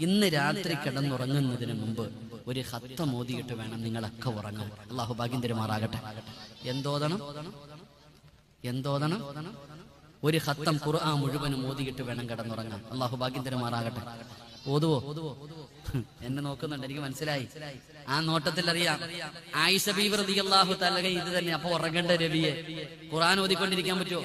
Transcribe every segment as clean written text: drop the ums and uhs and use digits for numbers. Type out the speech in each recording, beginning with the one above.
ഇന്ന് രാത്രി കിടന്നുറങ്ങുന്നതിന് മുമ്പ് ഒരു ഖത്തം ഓതിയിട്ട് വേണം നിങ്ങളൊക്കെ ഉറങ്ങാൻ. അള്ളാഹു ഭാഗ്യം തരുമാറാകട്ടെ. എന്തോദണം? ഒരു ഖത്തം ഖുർആൻ മുഴുവനും ഓതിയിട്ട് വേണം കിടന്നുറങ്ങാൻ. അള്ളാഹു ഭാഗ്യം തരുമാറാകട്ടെ. ഓതുവോ? എന്നെ നോക്കുന്നുണ്ട്, എനിക്ക് മനസ്സിലായി. ആ നോട്ടത്തിൽ അറിയാം. ആയിഷ ബീവി റളിയല്ലാഹു തആല ഇത് തന്നെ. അപ്പൊ ഉറങ്ങേണ്ട നബിയെ ഖുർആൻ ഓതിക്കൊണ്ടിരിക്കാൻ പറ്റുമോ?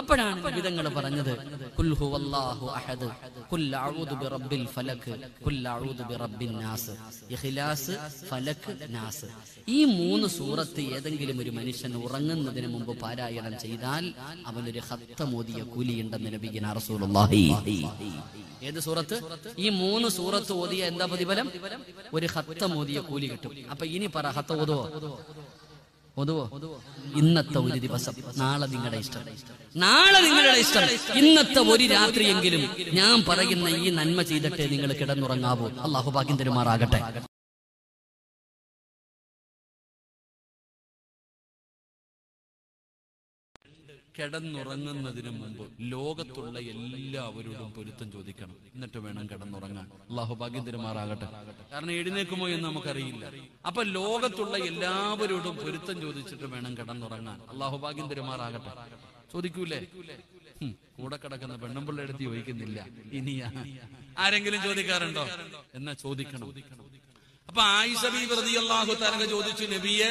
അപ്പോഴാണ് നബിതങ്ങൾ പറഞ്ഞത് ഖുൽ ഹുവല്ലാഹു അഹദ്, ഖുൽ അഊദു ബിറബ്ബിൽ ഫലക്, ഖുൽ അഊദു ബിറബ്ബിൻ നാസ്, ഇഖ്ലാസ്, ഫലക്, നാസ്. ഈ 3 സൂറത്ത് ഏതെങ്കിലും ഒരു മനുഷ്യൻ ഉറങ്ങുന്നതിന് മുമ്പ് പാരായണം ചെയ്താൽ അവനൊരു ഖത്തം ഓതിയ കൂലിയുണ്ടെന്ന് നബിയുനാ റസൂലുള്ളാഹി. ഏത് സൂറത്ത്? ഈ 3 സൂറത്ത് ഓതിയ എന്താ പ്രതിഫലം? ഒരു ഖത്തം ഓതിയ കൂലി കിട്ടും. അപ്പൊ ഇനി പറ, ഖത്തം ഓതുവോ? ഇന്നത്തെ ഒരു ദിവസം, നാളെ നിങ്ങളുടെ ഇഷ്ടം, ഇന്നത്തെ ഒരു രാത്രിയെങ്കിലും ഞാൻ പറയുന്ന ഈ നന്മ ചെയ്തിട്ടേ നിങ്ങൾ കിടന്നുറങ്ങാവൂ. അള്ളാഹു ഭാഗ്യം തരുമാറാകട്ടെ. കിടന്നുറങ്ങുന്നതിന് മുമ്പ് ലോകത്തുള്ള എല്ലാവരോടും പൊരുത്തം ചോദിക്കണം, എന്നിട്ട് വേണം കിടന്നുറങ്ങാൻ. അള്ളാഹു ഭാഗ്യം തരുമാറാകട്ടെ. കാരണം എഴുന്നേക്കുമോ എന്ന് നമുക്കറിയില്ല. അപ്പൊ ലോകത്തുള്ള എല്ലാവരോടും പൊരുത്തം ചോദിച്ചിട്ട് വേണം കിടന്നുറങ്ങാൻ. അള്ളാഹു ഭാഗ്യം തരുമാറാകട്ടെ. ചോദിക്കൂലേ? കൂടെ കിടക്കുന്ന പെണ്ണുമ്പിള്ള എടുത്ത് ചോദിക്കുന്നില്ല. ഇനി ആരെങ്കിലും ചോദിക്കാറുണ്ടോ? എന്നാ ചോദിക്കണം. അപ്പൊ ആയിഷ ബീവി റളിയല്ലാഹു തആല ചോദിച്ചു, നബിയെ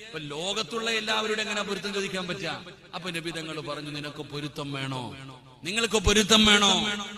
ഇപ്പൊ ലോകത്തുള്ള എല്ലാവരോടും എങ്ങനെ പൊരുത്തം ചോദിക്കാൻ പറ്റുക? അപ്പൊ നബി തങ്ങൾ പറഞ്ഞു, നിങ്ങൾക്ക് പൊരുത്തം വേണോ? നിങ്ങൾക്ക് പൊരുത്തം വേണോ?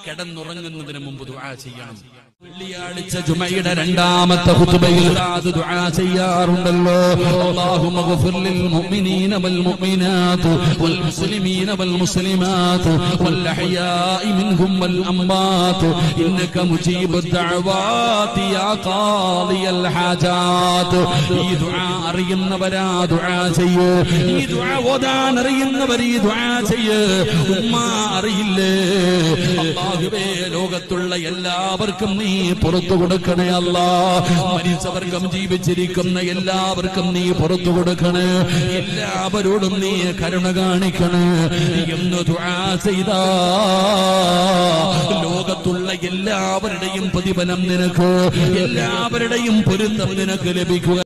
കിടന്നുറങ്ങുന്നതിന് മുമ്പ് ദുആ ചെയ്യണം. വെള്ളിയാഴ്ച ജുമയുടെ 2ാമത്തെ ഖുതുബയിൽ ദുആ ചെയ്യാറുണ്ടല്ലോ. അല്ലാഹുമ്മ ഗ്ഫിർ ലിൽ മുഅ്മിനീന വൽ മുഅ്മിനാത്ത് വൽ മുസ്ലിമീന വൽ മുസ്ലിമാത്ത് വൽ അഹ്യാഇ മിൻഹും വൽ അംവാത്ത് ഇന്നക മുജീബുദ് ദഅവാതി യാ ഖാദിയൽ ഹാജാത്ത്. ഈ ദുആ അറിയുന്നവരാ ദുആ ചെയ്യൂ. ഈ ദുആ ഓതാൻ അറിയുന്നവർ ഈ ദുആ ചെയ്യൂ. ഉമ്മ അറിയില്ലേ? അല്ലാഹുവേ, ലോകത്തുള്ള എല്ലാവർക്കും നീ പുറത്തു കൊടുക്കണേ അല്ലാ. മരിച്ചവർക്കും ജീവിച്ചിരിക്കുന്ന എല്ലാവർക്കും നീ പുറത്തു കൊടുക്കണേ. എല്ലാവരോടും നീ കരുണ കാണിക്കണേ എന്ന് ദുആ ചെയ്താ ലോകത്തുള്ള എല്ലാവരുടെയും പ്രതിഫലം നിനക്ക്, എല്ലാവരുടെയും പൊരുത്തം നിനക്ക് ലഭിക്കുക.